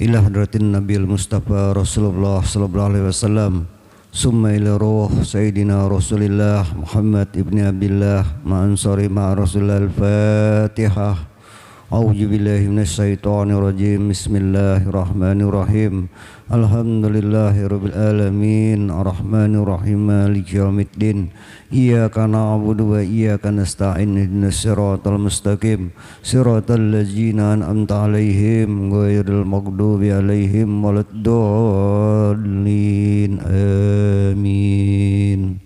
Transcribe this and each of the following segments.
ila hadratin Nabil Mustafa Rasulullah sallallahu alaihi wasallam, summa ila ruh Sayyidina Rasulillah Muhammad ibn Abdillah ma'ansari ma'a Rasulullah. Al-Fatihah. A'udzu billahi minasyaitonir rajim. Bismillahirrahmanirrahim. Alhamdulillahirabbil alamin. Arrahmanir rahim. Maliki yaumiddin. Iyyaka na'budu wa iyyaka nasta'in. Ihdinas siratal mustaqim. Siratal ladzina an'amta 'alaihim ghairil maghdubi 'alaihim waladdallin. Amin.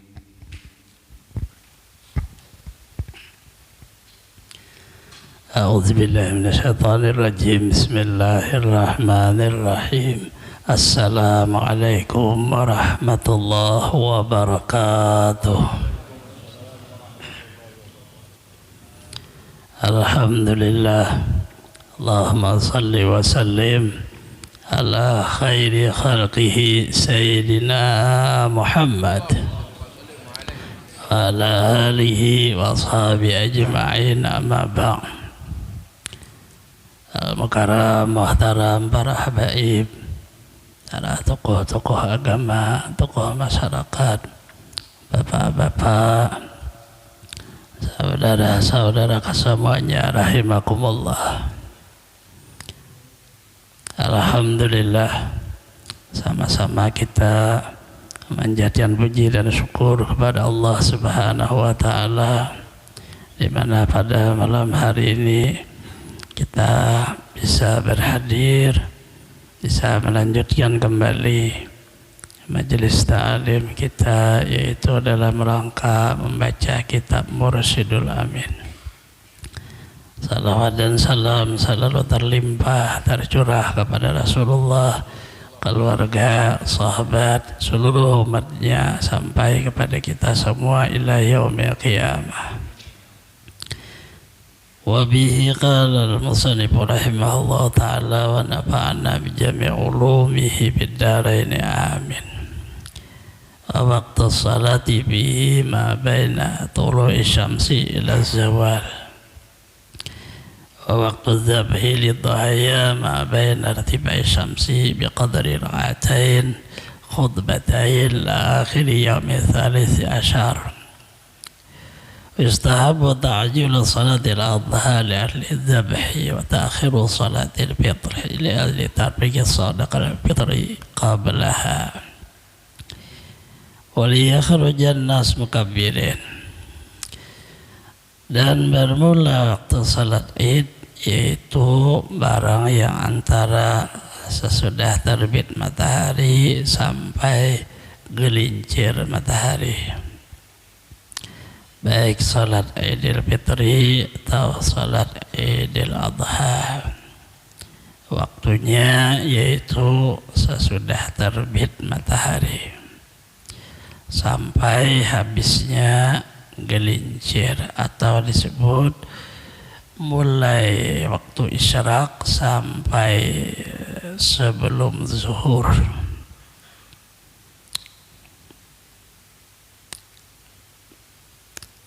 أعوذ بالله من الشيطان الرجيم. بسم الله الرحمن الرحيم. السلام عليكم ورحمة الله وبركاته. الحمد لله. اللهم صل وسلم على خير خلقه سيدنا محمد وعلى آله وأصحابه أجمعين. أما بعد. Al-Mukarram, Muhtaram, para habaib, para tokoh-tokoh agama, tokoh masyarakat, bapak-bapak, saudara-saudara semuanya, rahimakumullah. Alhamdulillah, sama-sama kita menjadikan puji dan syukur kepada Allah Subhanahu wa Ta'ala, di mana pada malam hari ini kita bisa berhadir, bisa melanjutkan kembali majelis ta'lim kita, yaitu dalam rangka membaca kitab Mursyidul Amin. Salawat dan salam selalu terlimpah, tercurah kepada Rasulullah, keluarga, sahabat, seluruh umatnya, sampai kepada kita semua ila yaumil qiyamah. وبه قال المصنف رحمه الله تعالى ونفعنا بجميع علومه بالدارين آمين. ووقت الصلاة به ما بين طلوع الشمس إلى الزوال، ووقت الذبح للضحايا ما بين ارتفاع الشمس بقدر ركعتين خطبتين لآخر يوم الثالث عشر. يستحب تعجيل صلاة الأضحى لأجل الذبح، وتأخير صلاة الفطر لأجل ترك صدقة الفطر قبلها، وليخرج الناس مكبرين. Dan bermula waktu salat Id, yaitu barang yang antara sesudah terbit matahari sampai gelincir matahari, baik salat Idul Fitri atau salat Idul Adha. Waktunya yaitu sesudah terbit matahari sampai habisnya gelincir, atau disebut mulai waktu isyraq sampai sebelum zuhur.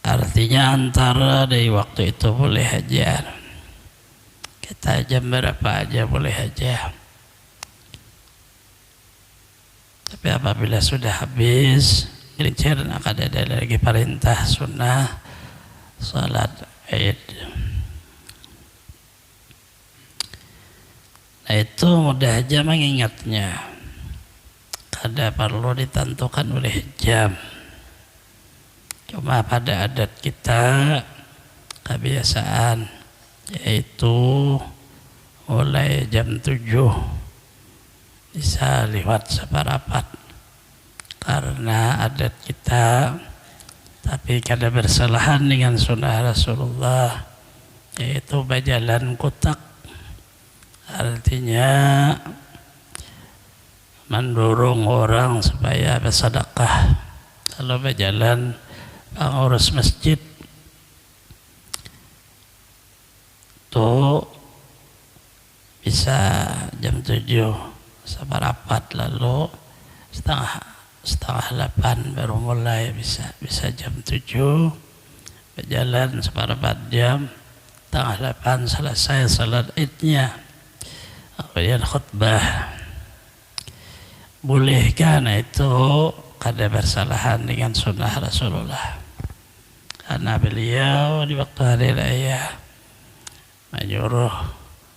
Artinya antara dari waktu itu boleh aja, kita jam berapa aja boleh aja. Tapi apabila sudah habis gelincir, akan ada lagi perintah sunnah salat Id. Nah, itu mudah aja mengingatnya, kada perlu ditentukan oleh jam. Cuma pada adat kita kebiasaan, yaitu mulai jam 7 bisa lewat separapat, karena adat kita, tapi kada bersalahan dengan sunnah Rasulullah, yaitu berjalan kotak. Artinya mendorong orang supaya bersedekah. Kalau berjalan pengurus masjid tuh bisa jam 7 separapat, lalu setengah 8 baru mulai, bisa jam 7 berjalan separapat jam, setengah 8 selesai salat Idnya. kemudian khutbah. Bolehkah itu kada bersalahan dengan sunnah Rasulullah? Karena beliau di waktu hari raya menyuruh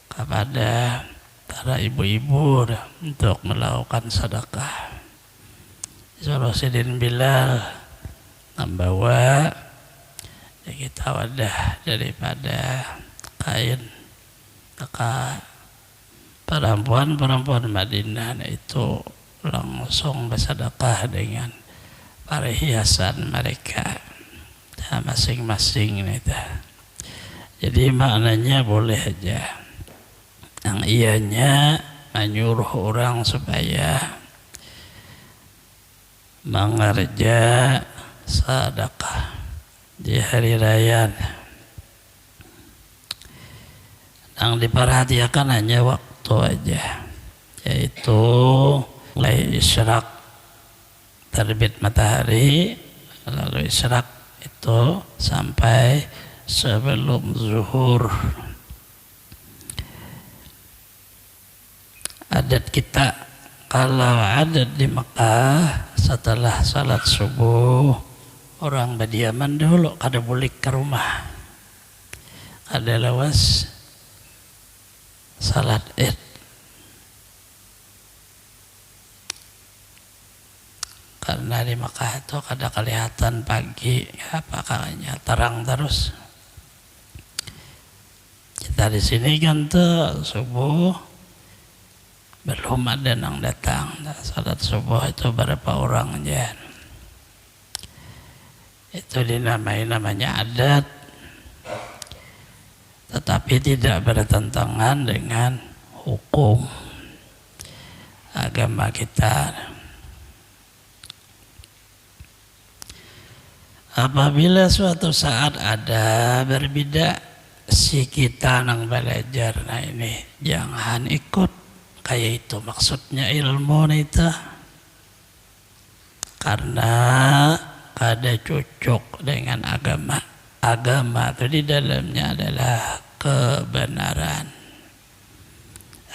kepada para ibu-ibu untuk melakukan sedekah. Suruh Sidin Bilal membawa kita wadah daripada kain, maka perempuan-perempuan Madinah itu langsung bersedekah dengan perhiasan mereka masing-masing itu. Jadi maknanya boleh aja. Yang ianya menyuruh orang supaya mengerja sedekah di hari raya. Yang diperhatikan hanya waktu aja, yaitu mulai isyraq terbit matahari, lalu isyraq itu sampai sebelum zuhur. Adat kita kalau adat di Mekah setelah salat subuh orang berdiaman dulu, kada boleh ke rumah, ada lawas salat id. Karena di Mekah itu kada kelihatan pagi apa kalanya terang terus. Kita di sini kan tuh subuh belum ada yang datang. Salat subuh itu berapa orang aja. Itu namanya adat, tetapi tidak bertentangan dengan hukum agama kita. Apabila suatu saat ada berbeda si kita nang belajar, nah ini jangan ikut kayak itu, maksudnya ilmu itu karena kada cocok dengan agama. Agama itu di dalamnya adalah kebenaran.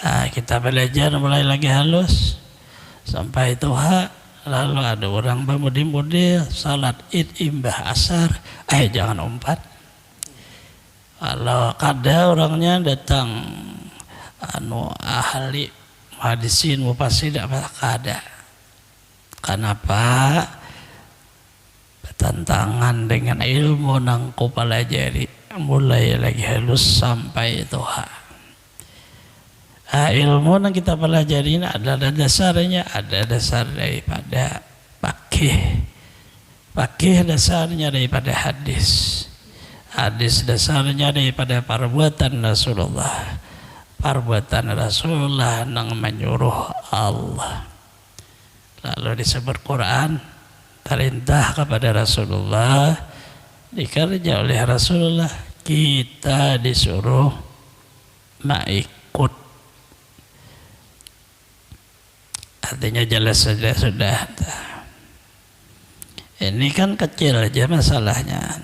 Nah, kita belajar mulai lagi halus sampai Tuhan, lalu ada orang bermudi-mudi salat id imbah asar, jangan umpat. Kalau kada orangnya datang ahli hadisin mufasir tidak ada. Kenapa? Bertentangan dengan ilmu nang ku pelajari mulai lagi halus sampai Tuhan. Ilmu yang kita pelajari ini ada dasarnya, ada dasar daripada fakih. Fakih dasarnya daripada hadis. Hadis dasarnya daripada perbuatan Rasulullah. Perbuatan Rasulullah yang menyuruh Allah. Lalu disebut Quran, perintah kepada Rasulullah, dikerja oleh Rasulullah, kita disuruh mengikut. Artinya jelas saja sudah. Ini kan kecil aja masalahnya.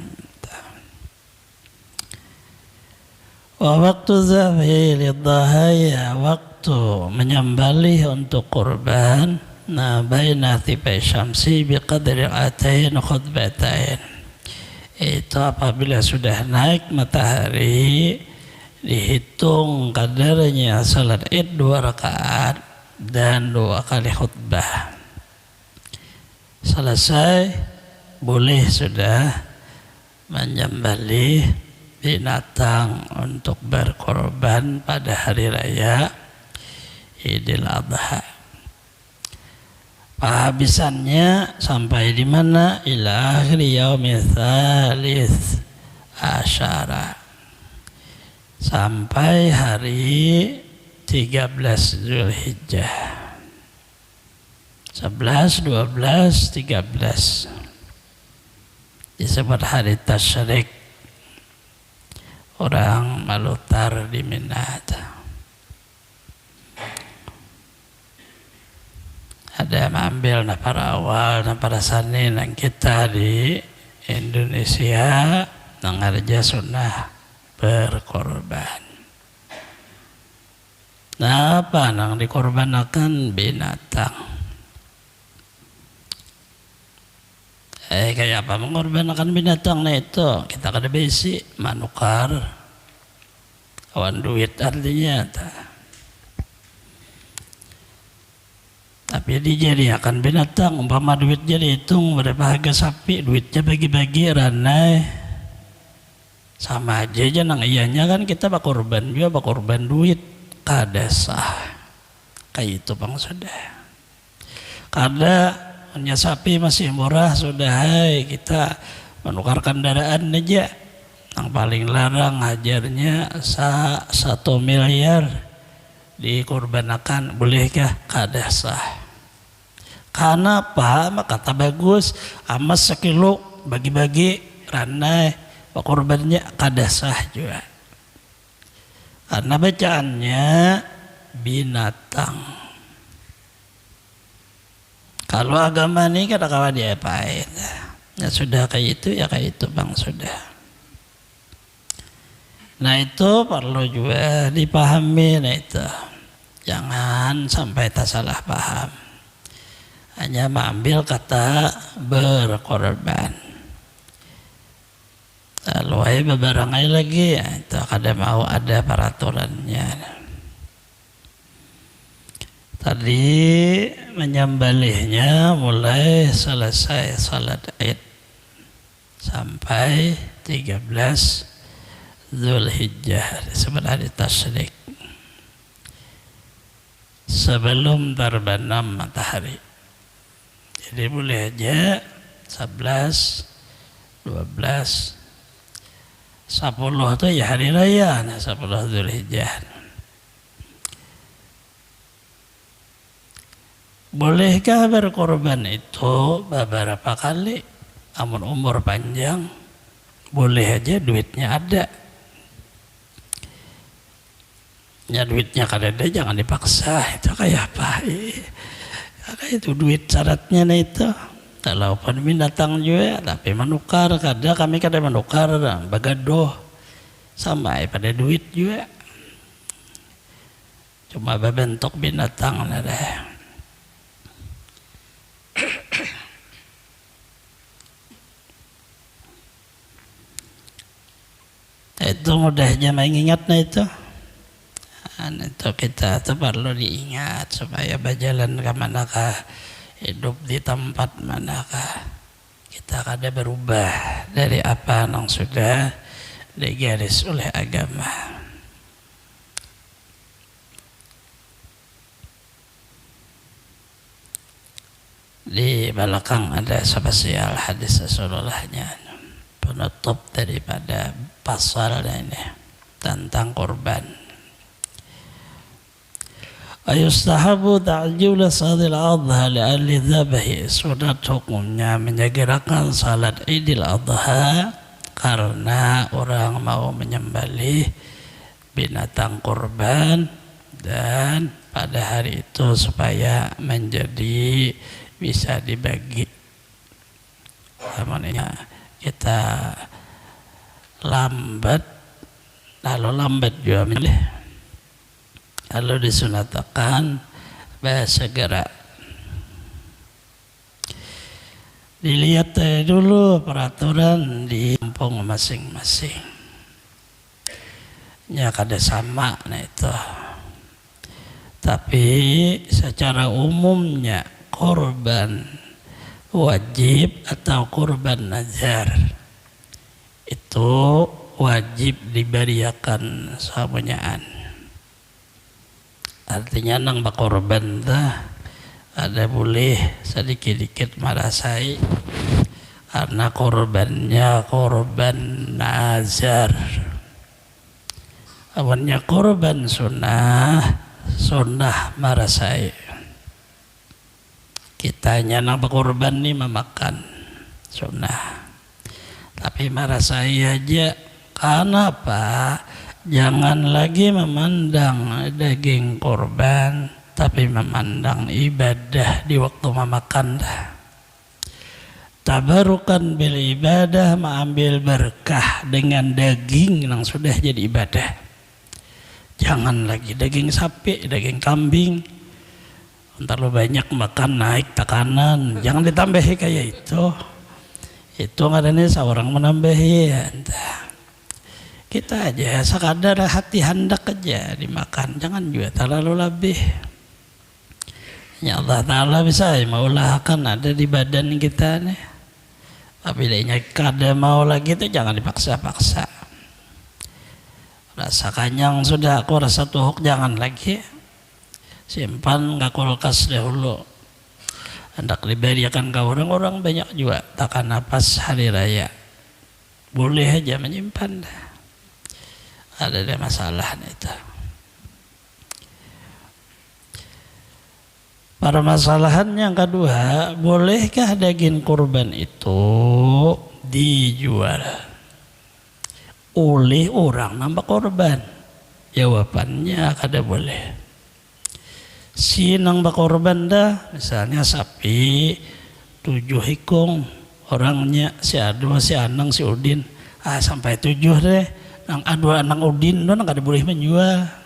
Waktu zafiril dhahaya, waktu menyembelih untuk kurban, baina tibai syamsi biqadri atain khutbatain. Itu apabila sudah naik matahari, dihitung kadarnya salat id 2 rakaat dan 2 kali khutbah. Selesai, boleh sudah menyembelih binatang untuk berkorban pada hari raya Idul Adha. Penghabisannya sampai di mana? Ila akhir yaumil tsalits asyara, sampai hari 13 Zulhijjah. 11, 12, 13 disebut hari tasyrik. Orang malutar di Mina. Ada mengambil para awal dan para sani yang kita di Indonesia mengerja sunnah berkorban. Nah, apa nang dikorbankan binatang? Kayak apa mengorbankan binatang? Nah itu kita kada besi manukar kawan duit artinya. Tapi dijadikan binatang, umpama duit jadi hitung berapa harga sapi, duitnya bagi-bagi ranai sama aja nang iyanya kan kita bakorban juga bakorban duit kada sah kayak itu bang sudah. Kada punya sapi masih murah sudah kita menukar kendaraan aja yang paling larang hajarnya 1 miliar dikorbankan, bolehkah? Kada sah. Karena apa? Maka kata bagus amas 1 kilo bagi-bagi ranai korbannya kada sah juga. Karena bacaannya binatang. Kalau agama ini kadang-kadang diapain? Ya sudah kayak itu ya kayak itu bang sudah. Nah itu perlu juga dipahami. Nah itu jangan sampai tak salah paham. Hanya mengambil kata berkorban. Lalu bebarangai lagi ya, itu kada mau ada peraturannya. Tadi menyembelihnya mulai selesai salat Id sampai 13 Zulhijjah sebenarnya tasyrik sebelum terbenam matahari. Jadi boleh aja 11, 12, 10 itu ya hari raya, 10 Zulhijjah. Bolehkah berkorban itu beberapa kali? Amun umur panjang, boleh aja duitnya ada. Ya duitnya kada ada jangan dipaksa. Itu kayak apa? Kayak itu duit syaratnya nah itu. Walaupun binatang juga, tapi menukar kada kami kada menukar bagadoh sampai pada duit juga. Cuma berbentuk binatang lah deh. Itu mudahnya mengingatnya itu. Itu kita itu perlu diingat supaya berjalan ke manakah, hidup di tempat manakah kita kada berubah dari apa yang sudah digaris oleh agama. Di belakang ada spesial hadis Rasulullahnya penutup daripada pasal ini tentang korban. Ayustahabu ta'jil salat al-adha li'alli dhabahi. Sunat hukumnya menyegerakan salat Idul Adha karena orang mau menyembelih binatang korban dan pada hari itu supaya menjadi bisa dibagi. Namanya kita lambat, lalu lambat juga milih, lalu disunatakan segera. Dilihat dulu peraturan di kampung masing-masing. Ya kada sama, nah itu. Tapi secara umumnya korban wajib atau korban nazar itu wajib diberiakan samunyaan. Artinya nang bakorban dah ada boleh sedikit-sedikit merasai karena korbannya korban nazar. Awalnya korban sunnah merasai. Kitanya nang berkorban nih memakan sunnah, tapi merasai aja. Karena apa? Jangan lagi memandang daging korban, tapi memandang ibadah di waktu memakan dah. Tabarukan bil ibadah, mengambil berkah dengan daging yang sudah jadi ibadah. Jangan lagi daging sapi, daging kambing. Ntar lo banyak makan naik tekanan. Jangan ditambahi kayak itu. Itu ngarane seorang menambahi ya. Kita aja sekadar hati hendak aja dimakan. Jangan juga terlalu lebih. Ya Allah Ta'ala bisa maulahkan ada di badan kita nih. Tapi dia kada mau lagi itu jangan dipaksa-paksa. Rasa kanyang sudah, aku rasa tuhuk, jangan lagi. Simpan ke kulkas dahulu. Hendak diberikan ke orang-orang banyak juga takkan napas hari raya. Boleh aja menyimpan. Ada masalah itu. Permasalahan yang kedua, bolehkah daging kurban itu dijual oleh orang nambah korban? Jawabannya kada boleh. Si nambah korban dah, misalnya sapi 7 hikung, orangnya si Ado, si Anang, si Udin, sampai 7 deh. Nang Ado, Anang, Udin, nang kada boleh menjual.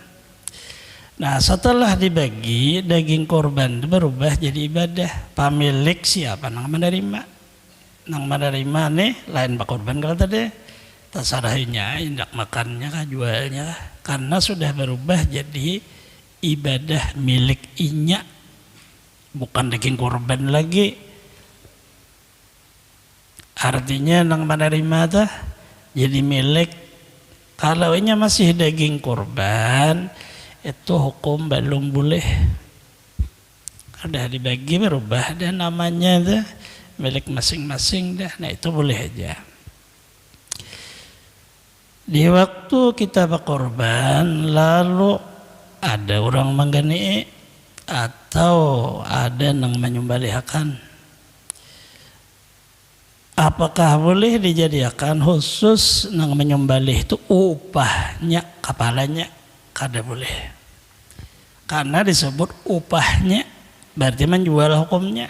Nah setelah dibagi daging korban berubah jadi ibadah. Pemilik siapa nang menerima? Nang menerima nih lain pak korban kalau tadi. Tasarahinya, indak makannya kah, jualnya kah. Karena sudah berubah jadi ibadah milik inya. Bukan daging korban lagi. Artinya nang menerima tuh jadi milik. Kalau inya masih daging korban, itu hukum belum boleh. Ada dibagi berubah dan namanya tuh milik masing-masing dah. Nah itu boleh aja. Di waktu kita berkorban lalu ada orang menggani atau ada yang menyembelihkan, apakah boleh dijadikan khusus yang menyembelih itu upahnya kepalanya? Kada boleh. Karena disebut upahnya berarti menjual hukumnya.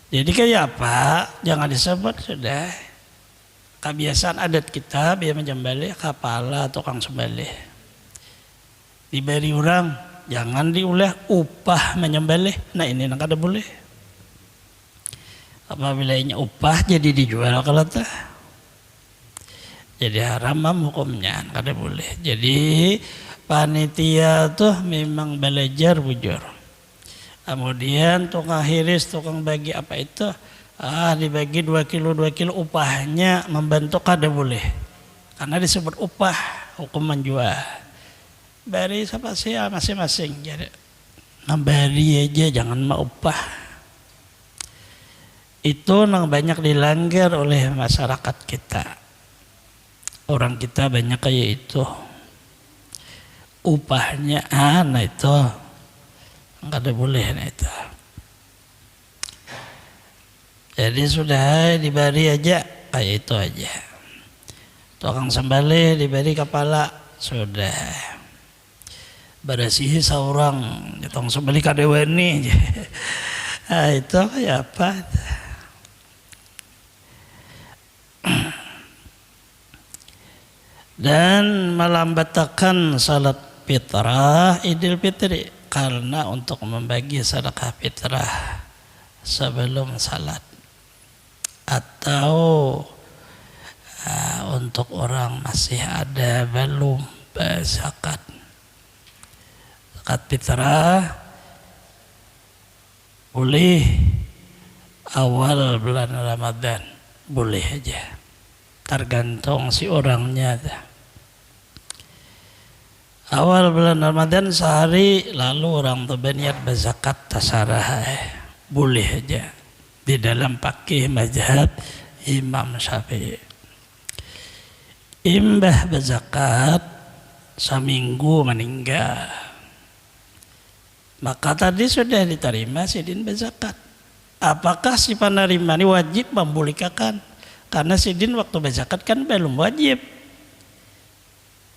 Jadi kayak apa? Jangan disebut sudah. Kebiasaan adat kita biar menyembelih kepala tukang sembelih. Diberi orang, jangan diulah upah menyembelih. Nah ini yang kada boleh. Apabila ini upah jadi dijual kalau tak. Jadi haram hukumnya, kada boleh. Jadi panitia tuh memang belajar bujur. Kemudian tukang hiris, tukang bagi apa itu, dibagi 2 kilo upahnya membantu kada boleh. Karena disebut upah, hukum menjual. Bari siapa sih masing-masing. Jadi nambari aja jangan mau upah. Itu yang banyak dilanggar oleh masyarakat kita. Orang kita banyak kayak itu. Upahnya nah itu enggak ada boleh nah itu. Jadi sudah diberi aja kayak itu aja. Tukang sembelih diberi kepala sudah. Berasihi seorang tukang sembelih kadewani. Nah itu kayak apa? Dan melambatkan salat fitrah Idul Fitri karena untuk membagi sedekah fitrah sebelum salat atau untuk orang masih ada belum zakat fitrah boleh awal bulan Ramadan boleh aja tergantung si orangnya. Awal bulan Ramadan sehari lalu orang tu berniat berzakat tasarah boleh aja di dalam pakai mazhab Imam Syafi'i. Imbah berzakat seminggu meninggal, maka tadi sudah diterima sidin berzakat. Apakah si penerima ini wajib membolehkan? Karena sidin waktu berzakat kan belum wajib.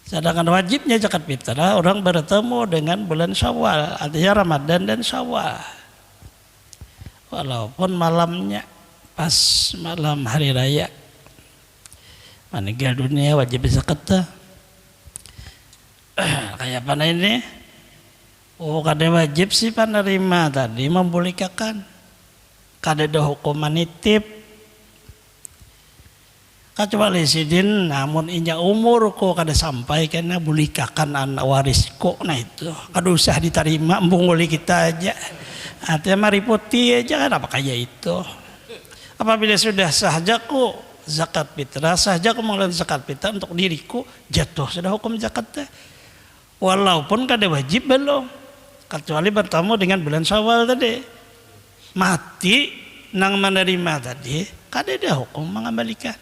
Sedangkan wajibnya zakat fitrah orang bertemu dengan bulan Syawal, artinya Ramadan dan Syawal. Walaupun malamnya pas malam hari raya meninggal dunia wajib zakat. Kayak mana ini? Oh, kada wajib sih penerima tadi membolehkan. Kada ada hukum manitip. Kecuali sidin, namun inya umur ko kada sampai karena bolehkan anak waris ko, nah itu kada usah diterima, embung oleh kita aja. Artinya mari putih aja kan apa kayak itu. Apabila sudah sahaja ko zakat fitrah, sahaja ko mengeluarkan zakat fitrah untuk diriku, jatuh sudah hukum zakatnya. Walaupun kada wajib belum, kecuali bertemu dengan bulan Syawal tadi, mati nang menerima tadi, kada ada hukum mengembalikan.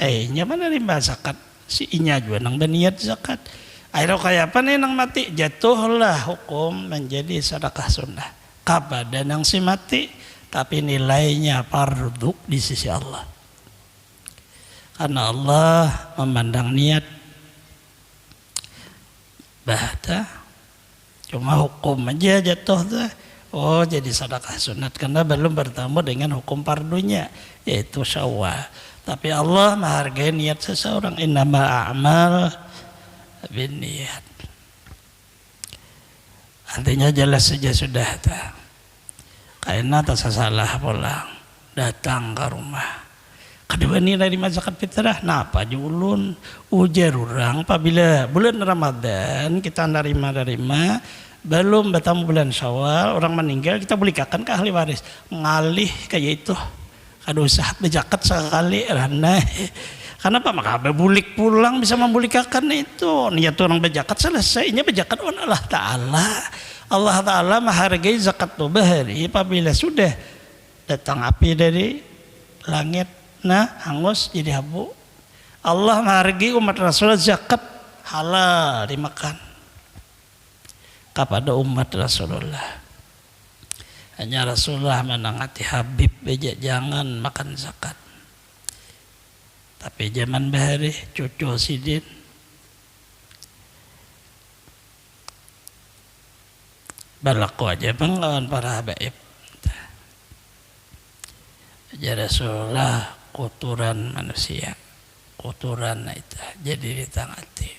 Nya menerima zakat, si inya juga nang berniat zakat. Akhirnya kayak apa nih nang mati, jatuhlah hukum menjadi sedekah sunnah kepada nang si mati, tapi nilainya fardu di sisi Allah. Karena Allah memandang niat. Bahta cuma hukum aja jatuh tuh. Oh jadi sedekah sunat karena belum bertemu dengan hukum fardunya yaitu Syawal. Tapi Allah menghargai niat seseorang. Innamal a'mal binniyat. Artinya jelas saja sudah tak. Karena tak salah pulang datang ke rumah. Kedua nilai di zakat fitrah. Napa julun ujar orang apabila bulan Ramadan kita nerima belum bertemu bulan Syawal orang meninggal kita bolehkan ke ahli waris ngalih kayak itu. Kada usah berzakat sekali karena apa maka bulik pulang bisa membolehkan itu niat orang berzakat selesainya berzakat on Allah Ta'ala. Allah Ta'ala menghargai zakat tu bahari apabila sudah datang api dari langit hangus jadi abu. Allah menghargai umat Rasulullah zakat halal dimakan kepada umat Rasulullah. Hanya Rasulullah menangati Habib beja jangan makan zakat. Tapi zaman bahari cucu sidin berlaku aja penglawan para habaib. Ya Rasulullah kotoran manusia, kotoran itu jadi ditangati.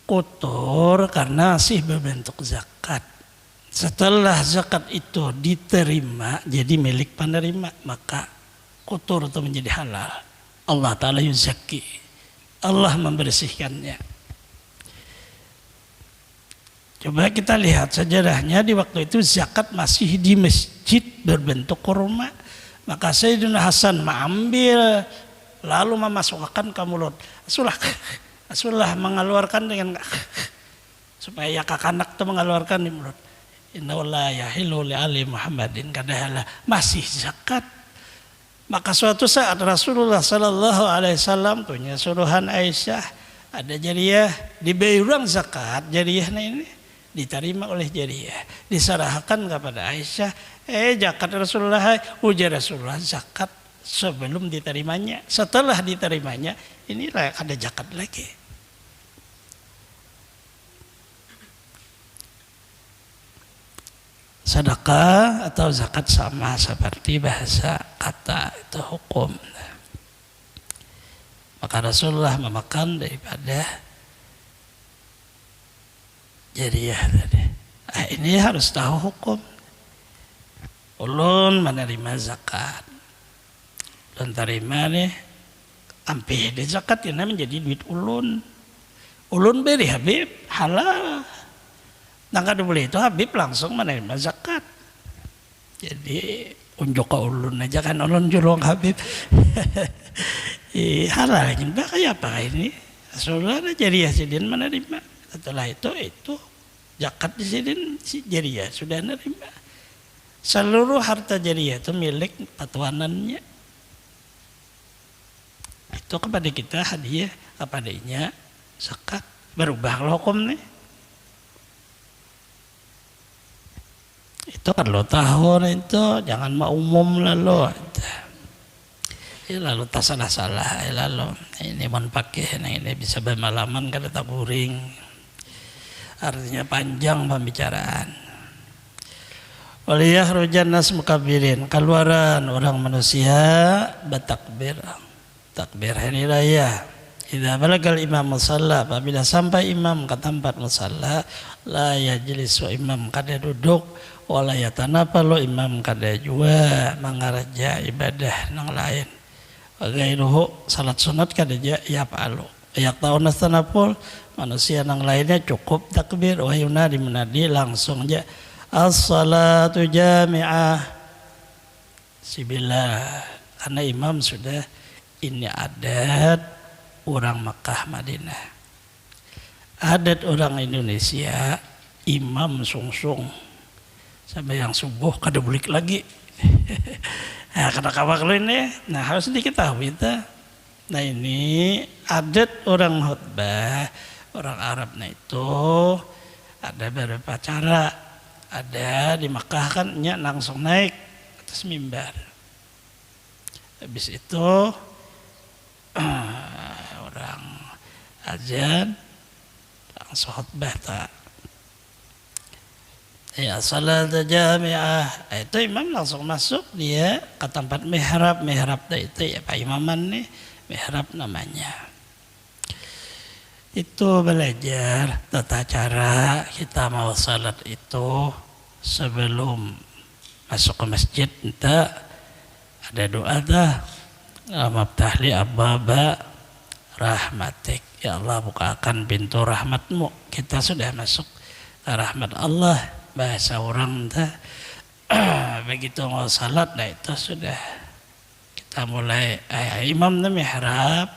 Kotor karena sih berbentuk zakat. Setelah zakat itu diterima jadi milik penerima maka kotor itu menjadi halal. Allah Ta'ala yuzaki. Allah membersihkannya. Coba kita lihat sejarahnya di waktu itu zakat masih di masjid berbentuk kurma. Maka Sayyidina Hasan mengambil lalu memasukkan ke mulut. Rasulullah mengeluarkan dengan supaya kakak-anak itu mengeluarkan di mulut. Inna la yahilu li ali Muhammadin kadahala masih zakat. Maka suatu saat Rasulullah sallallahu alaihi wasallam punya suruhan Aisyah ada jariyah diberi uang zakat, jariyahnya ini diterima oleh jariyah, diserahkan kepada Aisyah. Zakat Rasulullah, ujar Rasulullah zakat sebelum diterimanya. Setelah diterimanya inilah ada zakat lagi. Sedekah atau zakat sama seperti bahasa kata itu hukum. Maka Rasulullah memakan daripada jariyah tadi. Ini harus tahu hukum. Ulun menerima zakat. Ulun terima nih ampih di zakat ini menjadi duit ulun. Ulun beri Habib halal. Nangka boleh itu Habib langsung menerima zakat. Jadi unjuk ke ulun aja kan ulun julung Habib. Halal juga kayak apa ini? Rasulullah jadi sidin menerima. Setelah itu zakat di sidin si jariyah sudah menerima. Seluruh harta jariyah itu milik patuanannya. Itu kepada kita hadiah kepadanya zakat berubah hukum nih. Itu kan lo tahu itu jangan mau umum lalu. Lalu tak salah lalu ini mau pakai ini bisa bermalaman kada tak guring. Artinya panjang pembicaraan. Waliyah rujan nas mukabirin keluaran orang manusia bertakbir takbir hari raya Idza balagal imam musalla, apabila sampai imam ke tempat musalla, la yajlisu imam kada duduk, wala yatanafalu imam kada jua mangaraja ibadah nang lain. Wa ghairuhu salat sunat kada ya palu. Yak tauna tanapul manusia nang lainnya cukup takbir wa yunadi munadi langsung aja as-salatu jami'ah. Sibillah, karena imam sudah ini adat orang Makkah Madinah. Adat orang Indonesia imam sungsung sampai yang subuh kada bulik lagi. Nah, kena kabar ini, nah harus diketahui itu. Nah ini adat orang khutbah orang Arab. Nah itu ada beberapa cara. Ada di Makkah kan langsung naik atas mimbar. Habis itu orang azan langsung khutbah tak. Ya salat jami'ah, itu imam langsung masuk dia ke tempat mihrab. Mihrab itu ya Pak Imaman nih, mihrab namanya. Itu belajar tata cara kita mau salat itu sebelum masuk ke masjid. Kita ada doa dah. Mabtahli ababa rahmatik, ya Allah bukakan pintu rahmatmu. Kita sudah masuk ke rahmat Allah. Bahasa orang dah begitu mau salat, nah itu sudah kita mulai imam dah mihrab.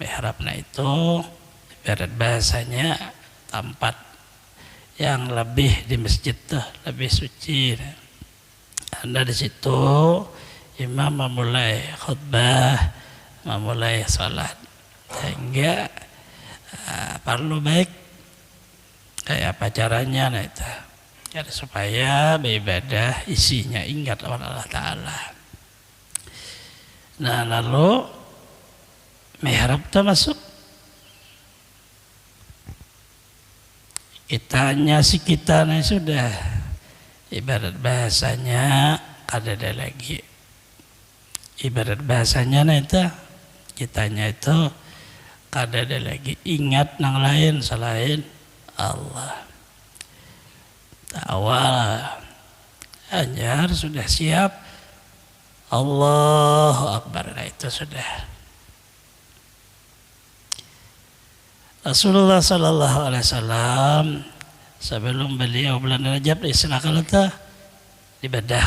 Mihrab nah itu ibarat bahasanya tempat yang lebih di masjid tuh lebih suci. Anda di situ imam memulai khutbah, memulai salat, sehingga perlu baik kayak apa caranya nah itu jadi supaya beribadah isinya ingat Allah Ta'ala. Nah lalu mihrab itu masuk, kitanya si kita nah sudah ibarat bahasanya kada ada lagi. Ibarat bahasanya nah itu kitanya itu kada ada lagi ingat nang lain selain Allah. Awal anjar sudah siap Allahu Akbar, nah itu sudah. Rasulullah Sallallahu Alaihi Wasallam sebelum beliau bulan Rajab diserahkan letak ibadah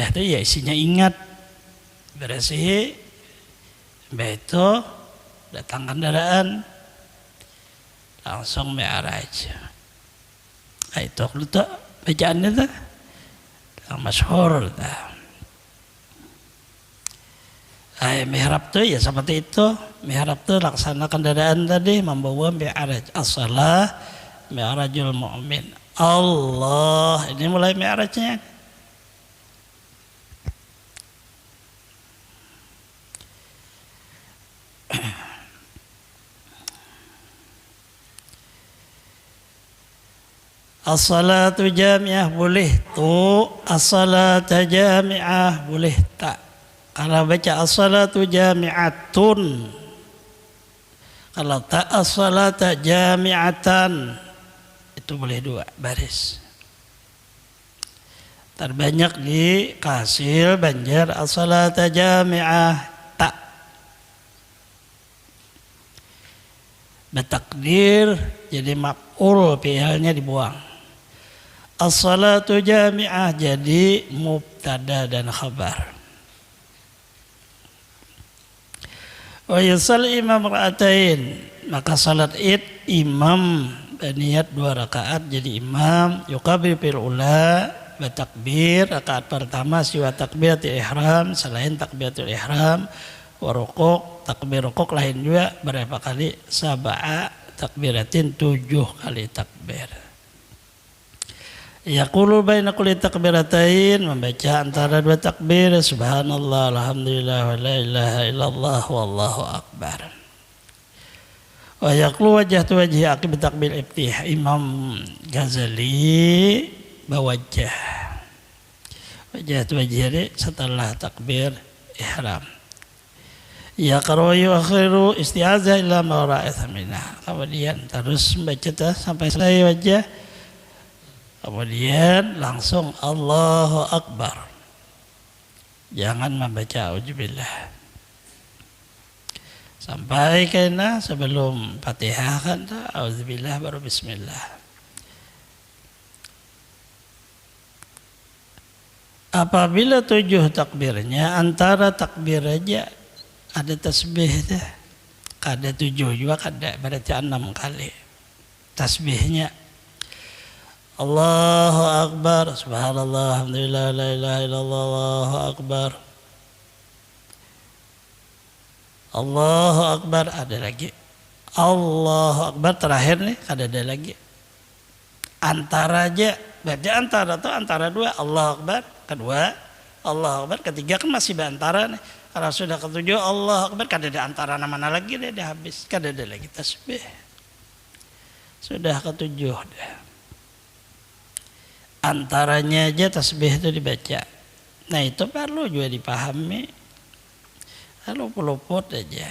itu ya isinya ingat bersih, itu datang kendaraan langsung mi'raj. Nah, itu aku letak bacaannya tuh yang masyhur tuh. Mihrab tuh ya seperti itu. Mihrab tuh laksana kendaraan tadi membawa mi'raj. As-salah mi'rajul mu'min. Allah, ini mulai mi'rajnya. As-salatu jami'ah boleh tu, as-salatu jami'ah boleh tak. Kalau baca as-salatu jami'atun, kalau tak as-salatu jami'atan, itu boleh dua baris. Terbanyak di Kasil Banjar as-salatu jami'ah tak. Bertakdir jadi maf'ul, fi'ilnya dibuang. As-salatu jami'ah jadi mubtada dan khabar. Wa yusalli imam raka'atain, maka salat id imam berniat 2 rakaat jadi imam. Yukabbir fil ula, bertakbir rakaat pertama siwa takbiratul ihram, selain takbiratul ihram. Wa rukuk, takbir rukuk lain juga berapa kali? Sab'a takbiratin, 7 kali takbir. Yaqulu baina kulli takbiratain, membaca antara 2 takbir subhanallah alhamdulillah wa la ilaha illallah wallahu akbar. Wa yaqulu wajhatu wajhi aqib takbir iftih. Imam Ghazali bawajah. Wajhatu wajhi setelah takbir ihram. Ya karoyu akhiru isti'azah illa mawra'i thaminah. Kemudian terus membaca sampai selesai wajah. Kemudian langsung Allahu Akbar. Jangan membaca auzubillah. Sampai kena sebelum Fatihah kan auzubillah baru bismillah. Apabila 7 takbirnya antara takbir aja ada tasbih dah. Kada 7 juga kada, berarti 6 kali. Tasbihnya Allahu Akbar, subhanallah, alhamdulillah, la ilaha illallah, Allahu Akbar. Allahu Akbar, ada lagi. Allahu Akbar terakhir nih, kada ada lagi. Antara aja, berarti antara tuh antara 2, Allahu Akbar, kedua Allahu Akbar, ketiga kan masih berantara nih. Kalau sudah ketujuh Allah Akbar, kada ada antara mana lagi dia dah habis, kada ada lagi tasbih. Sudah ketujuh dah. Antaranya aja tasbih itu dibaca. Nah itu perlu juga dipahami. Kalau peluput aja.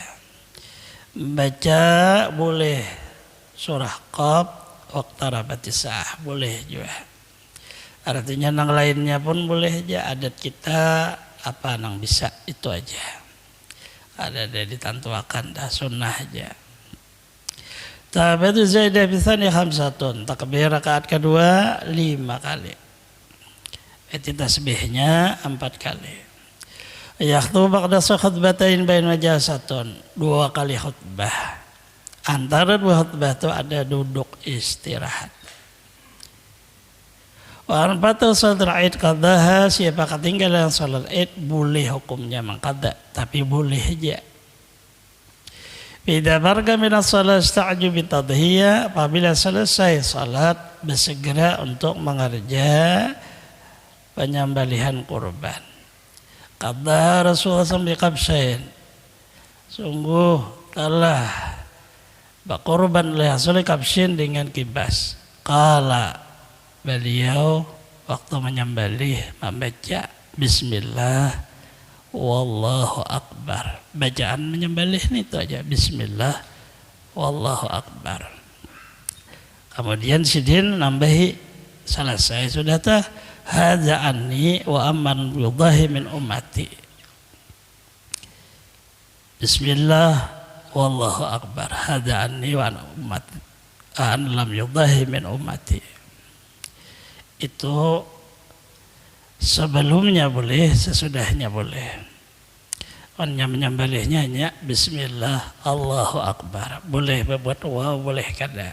Baca boleh surah Qaf, waqtarabatis saah, boleh juga. Artinya nang lainnya pun boleh aja, adat kita apa nang bisa itu aja. Ada ditantuakan dah sunnah aja. Ta'abadu zaidah bithani khamsatun. Takbir rakaat kedua 5 kali. Itu tasbihnya 4 kali. Yakhutbah ba'da khutbatain bain majasatun. 2 kali khutbah. Antara 2 khutbah itu ada duduk istirahat. Wa arba'atu salat Id qadaha, siapa ketinggalan salat Id boleh hukumnya mengqada, tapi boleh aja. Bila barga minas salat ista'ju bitadhiyah, apabila selesai salat bersegera untuk mengerja penyembelihan kurban. Qadha Rasulullah SAW biqabshain, sungguh telah berkorban oleh Rasul kabshin dengan kibas. Qala, beliau waktu menyembelih membaca Bismillah Wallahu Akbar. Bacaan menyembelih itu aja, Bismillah Wallahu Akbar. Kemudian sidin nambahi selesai sudah tah hadza anni wa amman yudahi min ummati. Bismillah Wallahu Akbar. Hadza anni wa ummati an lam yudahi min ummati. Itu sebelumnya boleh, sesudahnya boleh. Hanya menyembelihnya hanya Bismillah Allahu Akbar. Boleh berbuat wow, boleh kada.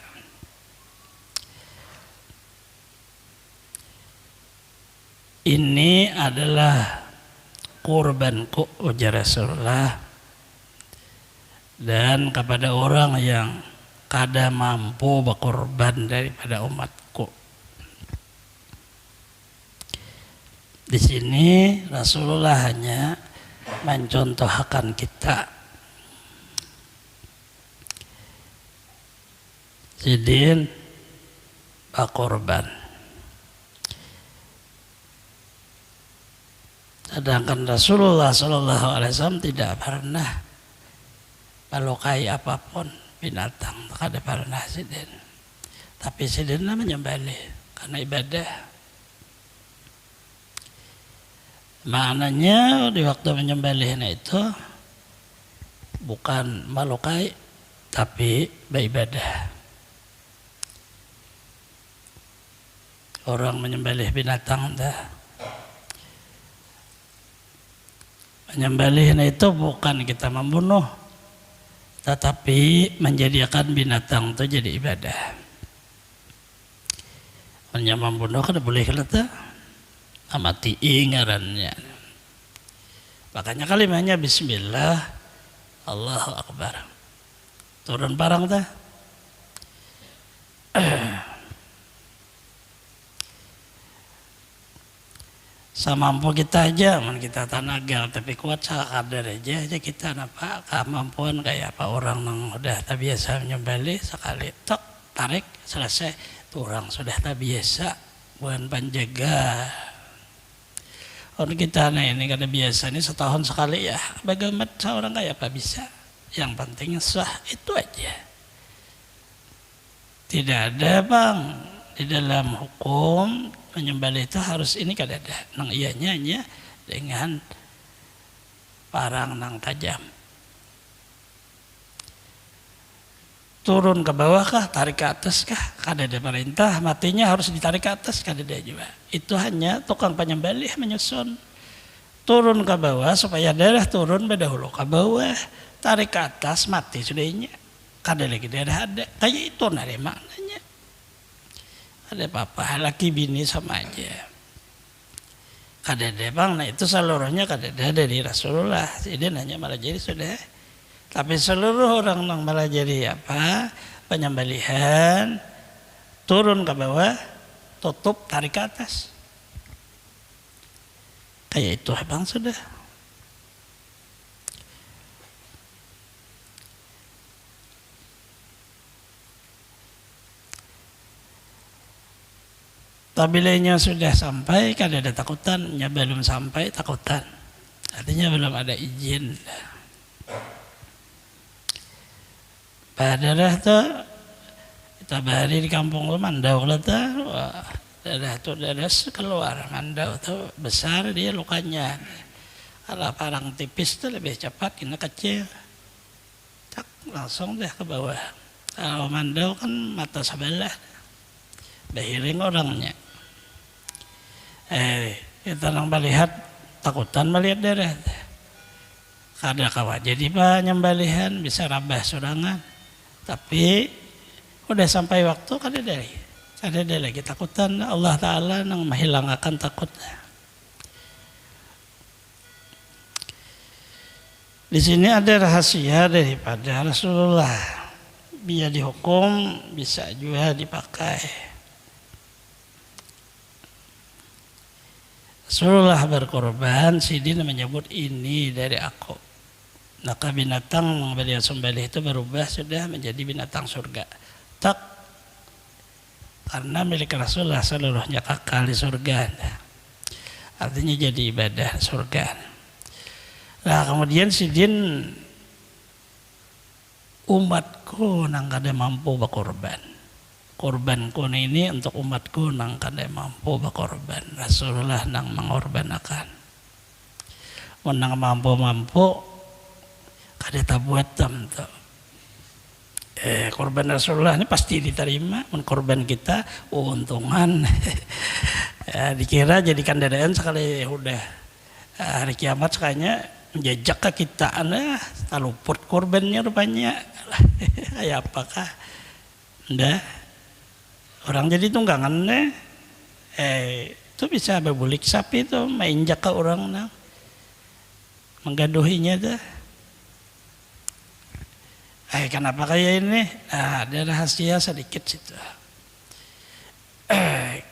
Ini adalah kurbanku, ujar Rasulullah, dan kepada orang yang kada mampu berkorban daripada umatku. Di sini Rasulullah hanya mencontohkan kita. Sidin berkorban. Sedangkan Rasulullah SAW tidak pernah melukai apapun binatang, kada pernah sidin. Tapi sidin menyembelih karena ibadah. Maknanya di waktu menyembelihnya itu bukan melukai tapi beribadah. Orang menyembelih binatang dah. Menyembelihnya itu bukan kita membunuh, tetapi menjadikan binatang itu jadi ibadah. Hanya membunuh kan boleh kelihatan. Amati ngarannya. Makanya kalimatnya Bismillah Allahu Akbar. Turun barang dah. Samampu kita aja, kita tanagal tapi kuat sakadar aja kita napa kemampuan kayak apa orang yang udah tak biasa menyembelih sekali tok tarik selesai. Orang sudah tak biasa bukan penjaga. Orang kita ini kada biasa ini setahun sekali ya. Bagaimana seorang kaya apa bisa? Yang penting sah itu aja. Tidak ada bang di dalam hukum menyembelih itu harus ini kada ada. Nang ianya hanya dengan parang nang tajam. Turun ke bawah kah, tarik ke atas kah, kada ada perintah, matinya harus ditarik ke atas, kada ada juga. Itu hanya tukang penyembelih menyusun. Turun ke bawah supaya darah turun dahulu ke bawah, tarik ke atas, mati sudahnya. Kada lagi darah ada, kayak itu nari maknanya. Ada apa-apa, laki bini sama aja. Kada ada bang, nah itu seluruhnya kada ada dari Rasulullah. Jadi hanya malah jadi sudah. Tapi seluruh orang yang malah jadi apa? Penyembelihan, turun ke bawah, tutup, tarik ke atas. Kayak itu bang sudah. Tabilenya sudah sampai, kada ada takutan, ya belum sampai takutan. Artinya belum ada izin. Darah tuh kita bahari di kampung lu mandau lah tuh, darah tuh darah keluar, mandau tuh besar dia lukanya. Kalau parang tipis tuh lebih cepat, ini kecil, tak langsung deh ke bawah. Kalau mandau kan mata sebelah, behiring orangnya. Kita nang melihat takutan melihat darah. Kada kawa jadi penyembelihan bisa rabah sorangan. Tapi udah sampai waktu kada ada lagi takutan. Allah Ta'ala nang menghilangkan takutnya. Di sini ada rahasia daripada Rasulullah. Biar dihukum bisa juga dipakai. Rasulullah berkorban, Sidin menyebut ini dari aku. Maka binatang yang beliau sembelih itu berubah sudah menjadi binatang surga. Tak, karena milik Rasulullah seluruhnya kekal di surga. Artinya jadi ibadah surga. Nah kemudian Sidin, umatku nang kada mampu berkorban. Korbanku ini untuk umatku nang kada mampu berkorban. Rasulullah nang mengorbanakan. Menang mampu kada tak buat tuh. Korban Rasulullah ini pasti diterima. Korban kita untungan. Dikira jadikan dadaan sekali udah hari kiamat sekalinya menjejak ke kita. Tak luput korbannya rupanya. Kayak apakah? Ndah. Orang jadi tunggangan itu bisa berbulik sapi itu mainjak ke orang menggaduhinya dah. Kenapa kayak ini? Ada rahasia sedikit situ.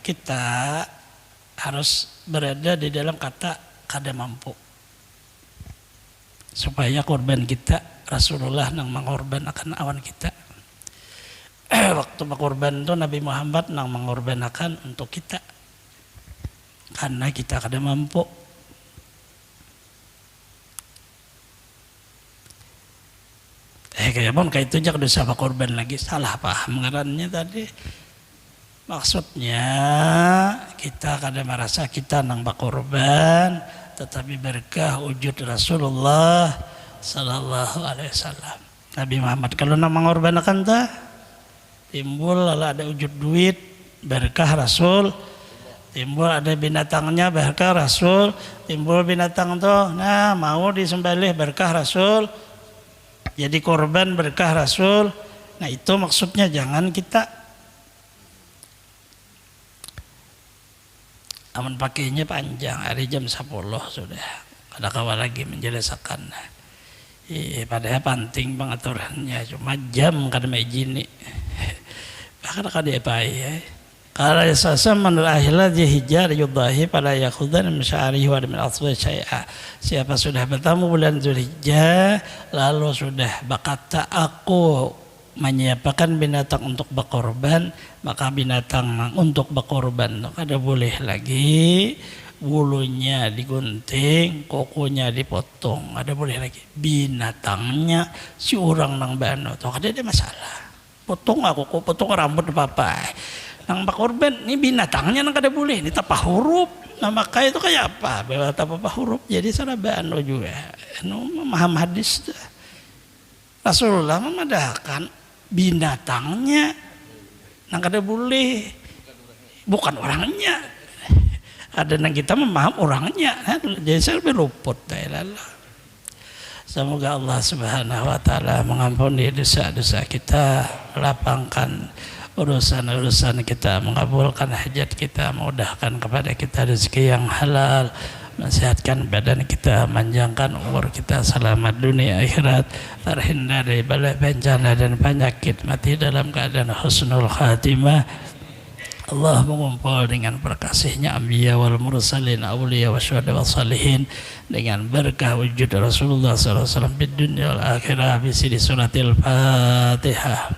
Kita harus berada di dalam kata kada mampu. Supaya korban kita Rasulullah nang mengorbankan awan kita. Waktu berkorban itu Nabi Muhammad nang mengorbankan untuk kita. Karena kita kada mampu. Kayak pun kayak itu aja dosa korban lagi, salah paham ngarannya tadi. Maksudnya kita kada merasa kita nang berkorban, tetapi berkah wujud Rasulullah Sallallahu Alaihi Wasallam. Nabi Muhammad kalau nang mengorbankan ta timbul lalu ada wujud duit berkah Rasul, timbul ada binatangnya berkah Rasul, timbul binatang tuh mau disembelih berkah Rasul. Jadi korban berkah Rasul. Nah itu maksudnya jangan kita aman pakainya panjang hari jam 10 sudah. Ada kawan lagi menjelaskan. Padahal penting pengaturannya cuma jam kada majini. Bahkan kada apa ya. Kalau sasa menurut ahli Dzulhijjah yudahi pada yakhudan masyarihi wa min aswa syai'a. Siapa sudah bertemu bulan Dzulhijjah lalu sudah berkata aku menyiapkan binatang untuk berkorban, maka binatang untuk berkorban kada boleh lagi bulunya digunting, kukunya dipotong, ada boleh lagi. Binatangnya si orang nang bano, toh ada masalah. Potong aku, potong rambut apa? Nang bakorban, ini binatangnya nang kada boleh, ini tapah huruf. Nah maka itu kayak apa? Bawa tapah huruf, jadi salah bano juga. Memaham hadis. Rasulullah memadahkan binatangnya nang kada boleh, bukan orangnya. Ada nang kita memaham orangnya, jadi saya lebih luput. Semoga Allah Subhanahu wa taala mengampuni dosa-dosa kita, melapangkan urusan-urusan kita, mengabulkan hajat kita, memudahkan kepada kita rezeki yang halal, mensehatkan badan kita, manjangkan umur kita, selamat dunia akhirat, terhindar dari bala bencana dan penyakit, mati dalam keadaan husnul khatimah. Allah mengumpul dengan berkasihnya anbiya wal mursalin, awliya wa syuhada wal salihin, dengan berkah wujud Rasulullah SAW di dunia wal akhirah, bisi di suratil Fatihah.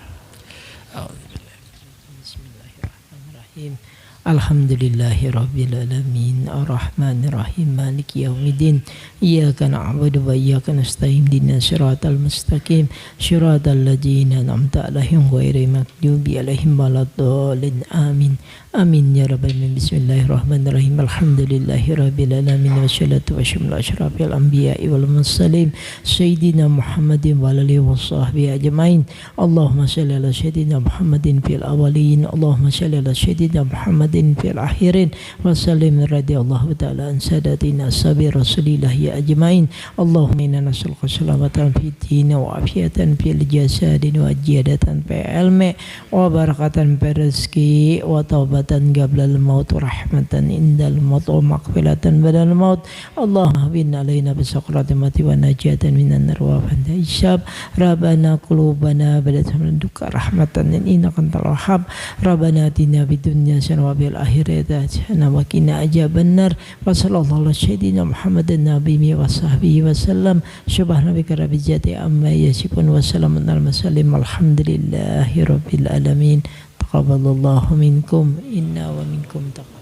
Bismillahirrahmanirrahim. Alhamdulillahi rabbil alamin, arrahmanir rahim, maliki yaumiddin, iyyaka na'budu wa iyyaka nasta'in, ihdinas siratal mustaqim, siratal ladzina an'amta 'alaihim ghairil maghdubi 'alaihim waladdallin. Amin. Amin ya rabbal alamin. Bismillahirrahmanirrahim. Alhamdulillahi rabbil alamin, wassalatu wassalamu ala asyrafil anbiya'i wal mursalin sayyidina Muhammadin wa alihi washabbihi ajmain. Allahumma shalli ala sayyidina Muhammadin fil awwalin, Allahumma shalli ala sayyidina Muhammadin fil akhirin, wa sallim radhiyallahu ta'ala an sadatina sabi rasulillah ya ajmain. Allahumma inna nas'aluka salamatan fid din wa afiyatan fil jasadi wa jiyadatan fil ilmi wa barakatan fil rizqi wa tawbatan qablal maut wa rahmatan indal maut wa maghfiratan badal maut. Allahumma bin alaina bi saqratil mati wa najatan minan nar wa fanda hisab. Rabbana qulubana ba'da duka rahmatan innaka antal wahhab. Rabbana atina fid dunya hasanah wa fil akhirati hasanah wa qina adzabannar. Wa sallallahu ala sayyidina Muhammadin nabiyyi wa sahbihi wa sallam. Subhanaka rabbil izzati amma yasifun wa salamun alal mursalin walhamdulillahi rabbil alamin. Taqabbalallahu minkum inna wa minkum taqabbal.